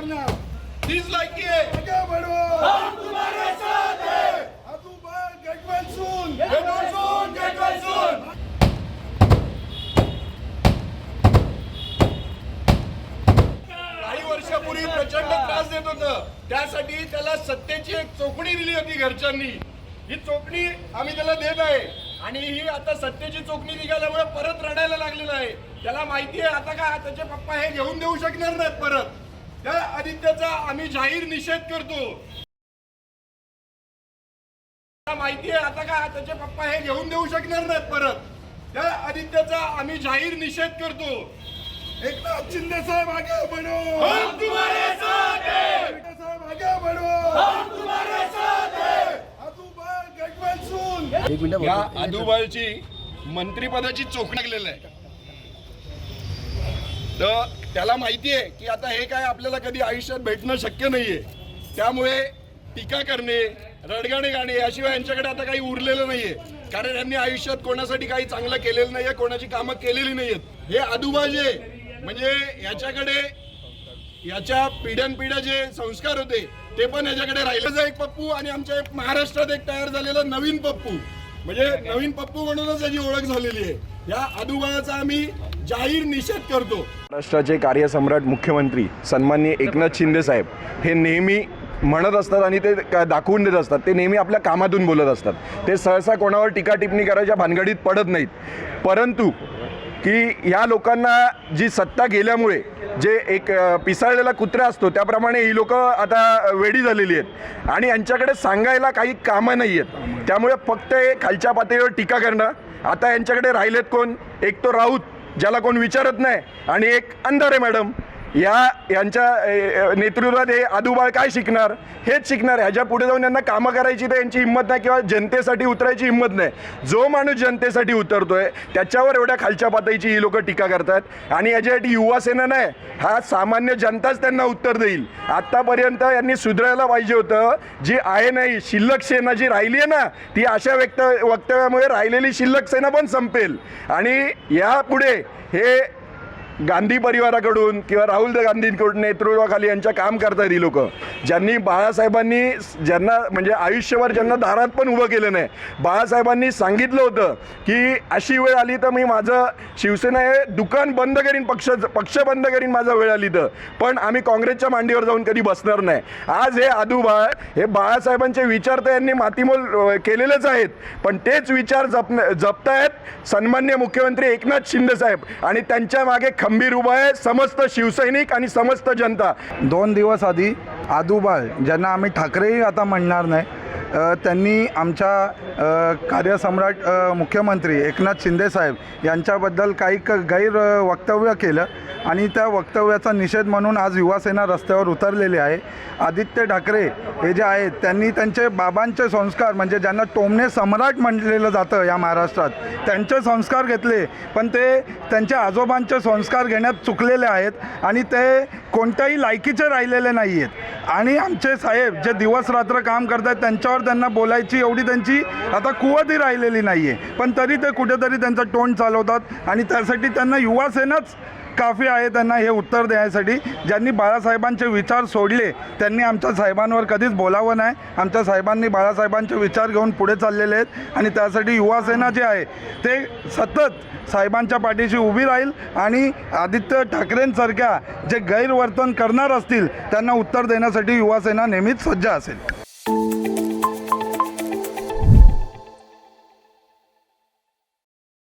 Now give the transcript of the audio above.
करना, किस लायकी है? आगे बढ़ो, हम तुम्हारे साथ हैं। अदुबाल get well soon, Get well soon, get well soon. काही वर्षापूर्वी प्रचंड त्रास देत होतं, त्यासाठी त्याला सत्तेची एक चोखणी दिली होती घरच्यांनी. ही चोखणी आम्ही त्याला देत आहे आणि ही आता सत्तेची चोखणी निघाल्यामुळे परत रडायला लागलेला आहे. त्याला माहिती आहे आता का त्याचे पप्पा हे घेऊन देऊ शकणार नाहीत परत. त्या आदित्याचा आम्ही जाहीर निषेध करतो. त्याला माहिती आहे आता का त्याचे पप्पा हे घेऊन देऊ शकणार नाहीत परत. त्या आदित्याचा आम्ही जाहीर निषेध करतो. एकनाथ शिंदे साहब आगे बढ़ो, हम तुम्हारे साथ हैं. शिंदे साहब आगे बढ़ो, हम तुम्हारे साथ हैं. अदुबाल गेट वेल सून. या आदुबालची मंत्रिपदाची चोखणी लागलेली आहे. तर त्याला माहिती आहे की आता हे काय आपल्याला कधी आयुष्यात भेटणं शक्य नाहीये. त्यामुळे टीका करणे, रडगाणे गाणे याशिवाय यांच्याकडे आता काही उरलेलं नाहीये. कारण यांनी आयुष्यात कोणासाठी काही चांगलं केलेलं नाहीये, कोणाची कामं केलेली नाहीयेत. हे आदुबाजे म्हणजे याच्याकडे याच्या पिढ्यानपिढ्या जे संस्कार होते ते पण याच्याकडे राहिले. एक पप्पू आणि आमच्या महाराष्ट्रात एक तयार झालेला नवीन पप्पू, म्हणजे नवीन पप्पू म्हणूनच याची ओळख झालेली आहे. या आदुबाळाचा आम्ही जाहीर निषेध करतो. महाराष्ट्राचे कार्यसम्राट मुख्यमंत्री सन्माननीय एकनाथ शिंदे साहेब हे नेहमी म्हणत असतात आणि ते दाखवून देत असतात. ते नेहमी आपल्या कामातून बोलत असतात. ते सहसा कोणावर टीका टिप्पणी करायच्या भानगडीत पडत नाहीत. परंतु की या लोकांना जी सत्ता गेल्यामुळे जे एक पिसाळलेला कुत्रा असतो त्याप्रमाणे ही लोक आता वेडी झालेली आहेत आणि यांच्याकडे सांगायला काही कामं नाही आहेत. त्यामुळे फक्त हे खालच्या पातळीवर टीका करणं. आता यांच्याकडे राहिलेत कोण? एक तो राऊत ज्याला कोण विचारत नाही आणि एक अंधारे मॅडम. यांच्या नेतृत्वात हे आदुबाळ काय शिकणार? हेच शिकणार. ह्याच्या पुढे जाऊन यांना कामं करायची तर यांची हिंमत नाही किंवा जनतेसाठी उतरायची हिंमत नाही. जो माणूस जनतेसाठी उतरतोय त्याच्यावर एवढ्या खालच्या पातळीची ही लोक टीका करतात आणि याच्यासाठी युवासेना नाही, हा सामान्य जनताच त्यांना उत्तर देईल. आत्तापर्यंत यांनी सुधारायला पाहिजे होतं. जी आहे नाही शिल्लक सेना जी राहिली आहे ना, ती अशा वक्तव्यामुळे राहिलेली शिल्लक सेना पण संपेल. आणि यापुढे हे गांधी परिवाराकडून किंवा राहुल गांधींकडून नेतृत्वाखाली यांच्या काम करतात ही लोक, ज्यांनी बाळासाहेबांनी ज्यांना म्हणजे आयुष्यभर ज्यांना दारात पण उभं केलं नाही. बाळासाहेबांनी सांगितलं होतं की अशी वेळ आली तर मी माझं शिवसेना हे दुकान बंद करीन, पक्ष बंद करीन माझा वेळ आली तर, पण आम्ही काँग्रेसच्या मांडीवर जाऊन कधी बसणार नाही. आज हे आदुबाळ हे बाळासाहेबांचे विचार तर यांनी मातीमोल केलेलेच आहेत, पण तेच विचार जपतायत सन्मान्य मुख्यमंत्री एकनाथ शिंदे साहेब आणि त्यांच्या मागे खंबीर उभा आहे समस्त शिवसैनिक आणि समस्त जनता. 2 दिवस आधी आदुबाळ ज्यांना आम्ही ठाकरेही आता म्हणणार नाही, त्यांनी आमच्या कार्यसम्राट मुख्यमंत्री एकनाथ शिंदे साहेब यांच्याबद्दल काही गैर वक्तव्य केलं आणि त्या वक्तव्याचा निषेध म्हणून आज युवासेना रस्त्यावर उतरलेली आहे. आदित्य ठाकरे हे जे आहेत त्यांनी त्यांचे बाबांचे संस्कार म्हणजे ज्यांना टोमणे सम्राट म्हणलेलं जातं या महाराष्ट्रात, त्यांचे संस्कार घेतले, पण ते त्यांच्या आजोबांचे संस्कार घेण्यात चुकलेले आहेत आणि ते कोणत्याही लायकीचे राहिलेले नाही आहेत. आणि आमचे साहेब जे दिवस रात्र काम करत आहेत त्यांच्यावर त्यांना बोलायची एवढी त्यांची आता कुवतही राहिलेली नाही आहे, पण तरी ते कुठेतरी त्यांचं तोंड चालवतात आणि त्यासाठी त्यांना युवासेनाच काफी आहे त्यांना हे उत्तर देण्यासाठी. ज्यांनी बाळासाहेबांचे विचार सोडले त्यांनी आमच्या साहेबांवर कधीच बोलावं नाही. आमच्या साहेबांनी बाळासाहेबांचे विचार घेऊन पुढे चाललेले आहेत आणि त्यासाठी युवासेना जे आहे ते सतत साहेबांच्या पाठीशी उभी राहील आणि आदित्य ठाकरेंसारख्या जे गैरवर्तन करणार असतील त्यांना उत्तर देण्यासाठी युवासेना नेहमीच सज्ज असेल.